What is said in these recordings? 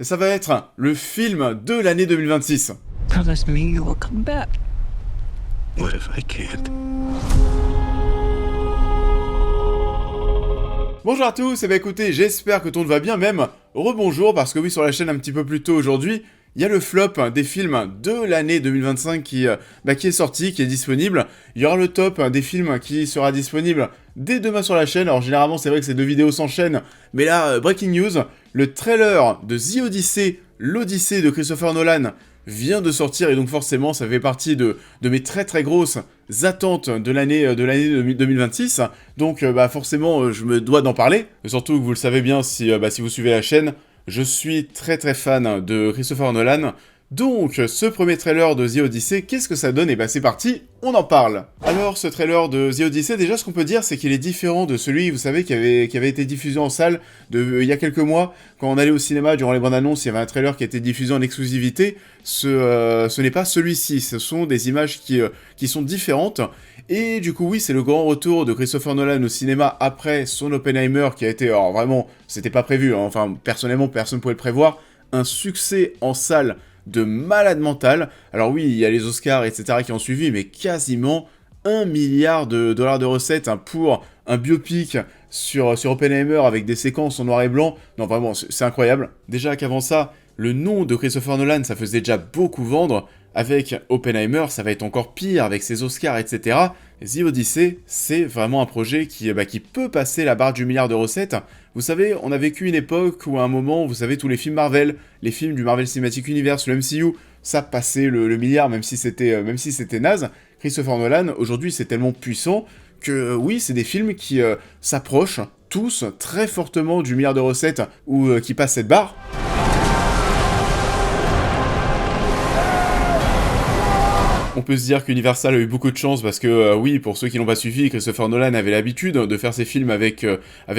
ça va être le film de l'année 2026. Promise me you will come back. What if I can't? Bonjour à tous, et écoutez, j'espère que tout le monde va bien, même rebonjour, parce que oui, sur la chaîne un petit peu plus tôt aujourd'hui, il y a le flop des films de l'année 2025 qui est sorti, qui est disponible. Il y aura le top des films qui sera disponible dès demain sur la chaîne. Alors généralement c'est vrai que ces deux vidéos s'enchaînent, mais là, breaking news, le trailer de The Odyssey, l'Odyssée de Christopher Nolan, vient de sortir, et donc forcément ça fait partie de mes très très grosses attentes de l'année 2026. Donc forcément je me dois d'en parler, et surtout que vous le savez bien si vous suivez la chaîne, je suis très très fan de Christopher Nolan. Donc, ce premier trailer de The Odyssey, qu'est-ce que ça donne? Et c'est parti, on en parle. Alors, ce trailer de The Odyssey, déjà ce qu'on peut dire, c'est qu'il est différent de celui, vous savez, qui avait été diffusé en salle il y a quelques mois. Quand on allait au cinéma, durant les bandes annonces, il y avait un trailer qui a été diffusé en exclusivité. Ce n'est pas celui-ci, ce sont des images qui sont différentes. Et du coup, oui, c'est le grand retour de Christopher Nolan au cinéma après son Oppenheimer, qui a été, alors vraiment, c'était pas prévu, hein. Enfin, personnellement, personne ne pouvait le prévoir, un succès en salle de malade mental. Alors oui, il y a les Oscars, etc. qui ont suivi, mais quasiment 1 milliard de dollars de recettes pour un biopic sur Oppenheimer avec des séquences en noir et blanc. Non, vraiment, c'est incroyable. Déjà qu'avant ça, le nom de Christopher Nolan, ça faisait déjà beaucoup vendre. Avec Oppenheimer, ça va être encore pire avec ses Oscars, etc. The Odyssey, c'est vraiment un projet qui peut passer la barre du milliard de recettes. Vous savez, on a vécu une époque où à un moment, vous savez, tous les films Marvel, les films du Marvel Cinematic Universe, le MCU, ça passait le milliard, même si c'était naze. Christopher Nolan, aujourd'hui, c'est tellement puissant que oui, c'est des films qui s'approchent tous très fortement du milliard de recettes ou qui passent cette barre. On peut se dire qu'Universal a eu beaucoup de chance parce que, oui, pour ceux qui l'ont pas suivi, Christopher Nolan avait l'habitude de faire ses films avec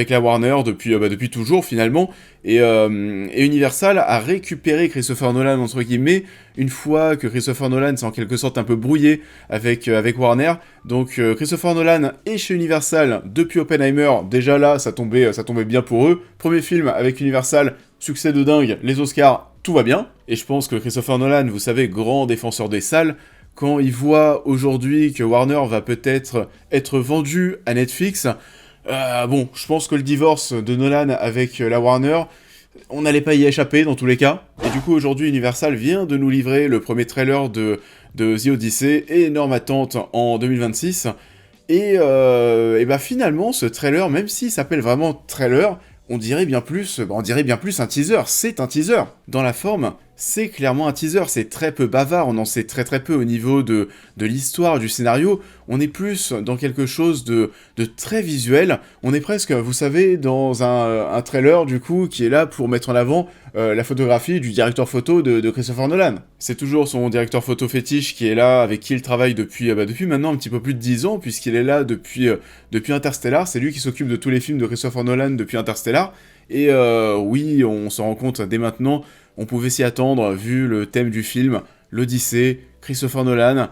la Warner depuis toujours, finalement. Et Universal a récupéré Christopher Nolan, entre guillemets, une fois que Christopher Nolan s'est en quelque sorte un peu brouillé avec Warner. Donc Christopher Nolan est chez Universal depuis Oppenheimer. Déjà là, ça tombait bien pour eux. Premier film avec Universal, succès de dingue, les Oscars, tout va bien. Et je pense que Christopher Nolan, vous savez, grand défenseur des salles, quand il voit aujourd'hui que Warner va peut-être être vendu à Netflix, je pense que le divorce de Nolan avec la Warner, on n'allait pas y échapper dans tous les cas. Et du coup, aujourd'hui, Universal vient de nous livrer le premier trailer de The Odyssey, et énorme attente en 2026. Et finalement, ce trailer, même s'il s'appelle vraiment trailer, on dirait bien plus un teaser. C'est un teaser. Dans la forme, c'est clairement un teaser. C'est très peu bavard. On en sait très très peu au niveau de l'histoire, du scénario. On est plus dans quelque chose de très visuel. On est presque, vous savez, dans un trailer, du coup, qui est là pour mettre en avant la photographie du directeur photo de Christopher Nolan. C'est toujours son directeur photo fétiche qui est là, avec qui il travaille depuis maintenant un petit peu plus de 10 ans, puisqu'il est là depuis Interstellar. C'est lui qui s'occupe de tous les films de Christopher Nolan depuis Interstellar. Et oui, on se rend compte dès maintenant, on pouvait s'y attendre, vu le thème du film, l'Odyssée, Christopher Nolan.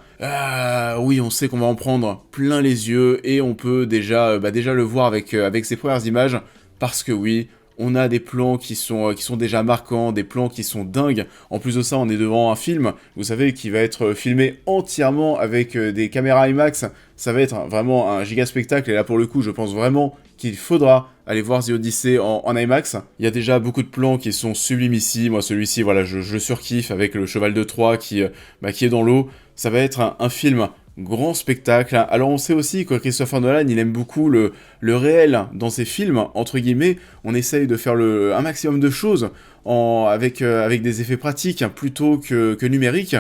Oui, on sait qu'on va en prendre plein les yeux, et on peut déjà le voir avec ses premières images, parce que oui, on a des plans qui sont déjà marquants, des plans qui sont dingues. En plus de ça, on est devant un film, vous savez, qui va être filmé entièrement avec des caméras IMAX. Ça va être vraiment un giga spectacle, et là pour le coup, je pense vraiment qu'il faudra aller voir The Odyssey en IMAX. Il y a déjà beaucoup de plans qui sont sublimes ici. Moi, celui-ci, voilà, je surkiffe avec le cheval de Troie qui est dans l'eau. Ça va être un film grand spectacle. Alors on sait aussi que Christopher Nolan, il aime beaucoup le réel dans ses films, entre guillemets. On essaye de faire un maximum de choses avec des effets pratiques plutôt que numériques.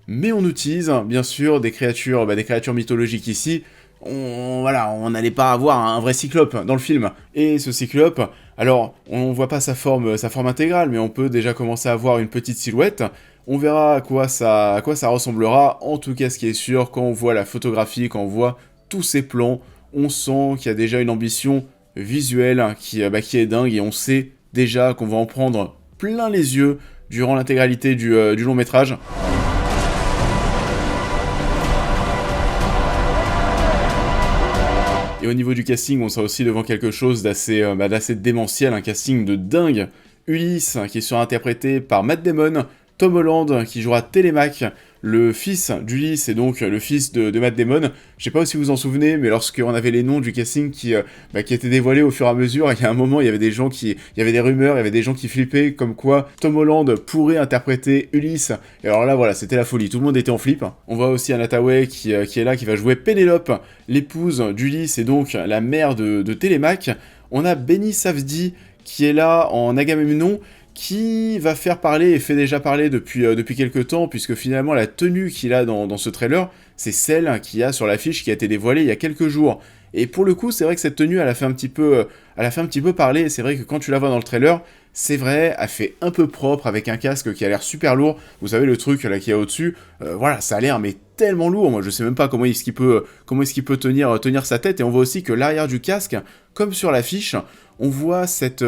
Mais on utilise, bien sûr, des créatures mythologiques ici. On n'allait pas avoir un vrai cyclope dans le film. Et ce cyclope, alors, on voit pas sa forme intégrale, mais on peut déjà commencer à voir une petite silhouette. On verra à quoi ça ressemblera. En tout cas, ce qui est sûr, quand on voit la photographie, quand on voit tous ces plans, on sent qu'il y a déjà une ambition visuelle qui est dingue, et on sait déjà qu'on va en prendre plein les yeux durant l'intégralité du long métrage. Et au niveau du casting, on sera aussi devant quelque chose d'assez démentiel, un casting de dingue. Ulysse, qui sera interprété par Matt Damon, Tom Holland, qui jouera Télémaque, le fils d'Ulysse et donc le fils de Matt Damon. Je sais pas si vous en souvenez, mais lorsqu'on avait les noms du casting qui étaient dévoilés au fur et à mesure, il y a un moment, il y avait des rumeurs, il y avait des gens qui flippaient, comme quoi Tom Holland pourrait interpréter Ulysse. Et alors là, voilà, c'était la folie, tout le monde était en flip. On voit aussi Anna Thaoué qui est là, qui va jouer Pénélope, l'épouse d'Ulysse et donc la mère de Télémaque. On a Benny Safdie qui est là en Agamemnon, qui va faire parler et fait déjà parler depuis quelques temps, puisque finalement la tenue qu'il a dans ce trailer, c'est celle qu'il y a sur l'affiche qui a été dévoilée il y a quelques jours. Et pour le coup, c'est vrai que cette tenue, elle a fait un petit peu parler, c'est vrai que quand tu la vois dans le trailer, c'est vrai, elle fait un peu propre, avec un casque qui a l'air super lourd, vous savez le truc là qui est au-dessus, voilà, ça a l'air mais tellement lourd, moi je sais même pas comment est-ce qu'il peut tenir sa tête, et on voit aussi que l'arrière du casque, comme sur l'affiche, on voit cet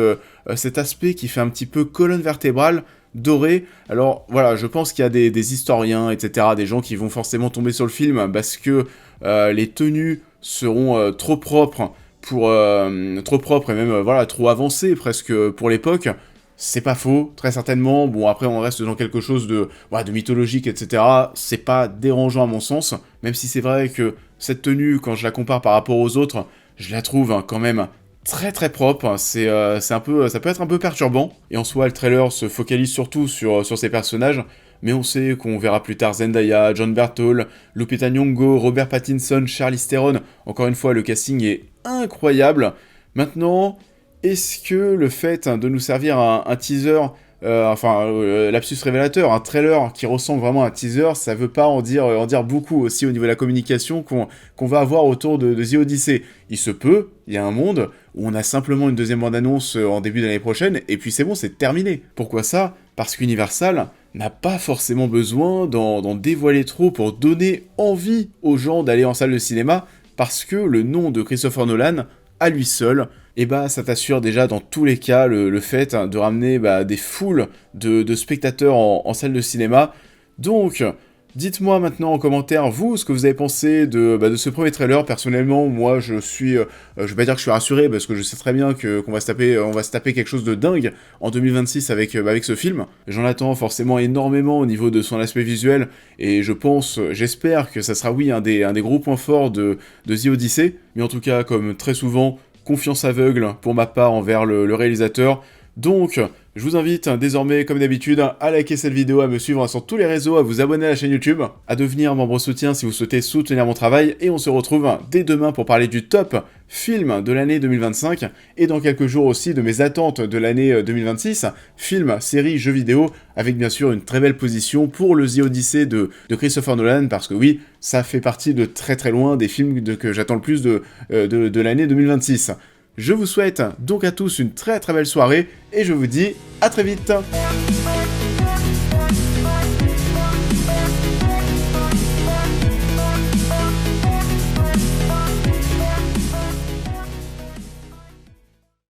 aspect qui fait un petit peu colonne vertébrale, dorée. Alors voilà, je pense qu'il y a des historiens, etc., des gens qui vont forcément tomber sur le film, parce que les tenues seront trop propres, et même voilà, trop avancées presque pour l'époque. C'est pas faux, très certainement. Bon, après, on reste dans quelque chose de mythologique, etc. C'est pas dérangeant à mon sens, même si c'est vrai que cette tenue, quand je la compare par rapport aux autres, je la trouve quand même très très propre. Ça peut être un peu perturbant. Et en soi, le trailer se focalise surtout sur ces personnages, mais on sait qu'on verra plus tard Zendaya, John Berthold, Lupita Nyong'o, Robert Pattinson, Charlize Theron. Encore une fois, le casting est incroyable. Maintenant, est-ce que le fait de nous servir un teaser, lapsus révélateur, un trailer qui ressemble vraiment à un teaser, ça veut pas en dire beaucoup aussi au niveau de la communication qu'on va avoir autour de The Odyssey. Il se peut, il y a un monde où on a simplement une deuxième bande-annonce en début d'année prochaine, et puis c'est bon, c'est terminé. Pourquoi ça ? Parce qu'Universal n'a pas forcément besoin d'en dévoiler trop pour donner envie aux gens d'aller en salle de cinéma, parce que le nom de Christopher Nolan, à lui seul, ça t'assure déjà dans tous les cas le fait de ramener des foules de spectateurs en salle de cinéma. Donc, dites-moi maintenant en commentaire, vous, ce que vous avez pensé de ce premier trailer. Personnellement, moi, je vais pas dire que je suis rassuré, parce que je sais très bien qu'on va se taper quelque chose de dingue en 2026 avec ce film. J'en attends forcément énormément au niveau de son aspect visuel, et j'espère que ça sera, oui, un des gros points forts de The Odyssey. Mais en tout cas, comme très souvent, confiance aveugle pour ma part envers le réalisateur. Donc, je vous invite désormais, comme d'habitude, à liker cette vidéo, à me suivre sur tous les réseaux, à vous abonner à la chaîne YouTube, à devenir membre soutien si vous souhaitez soutenir mon travail, et on se retrouve dès demain pour parler du top film de l'année 2025, et dans quelques jours aussi de mes attentes de l'année 2026, film, série, jeux vidéo, avec bien sûr une très belle position pour le The Odyssey de Christopher Nolan, parce que oui, ça fait partie de très très loin des films que j'attends le plus de l'année 2026. Je vous souhaite donc à tous une très très belle soirée, et je vous dis à très vite.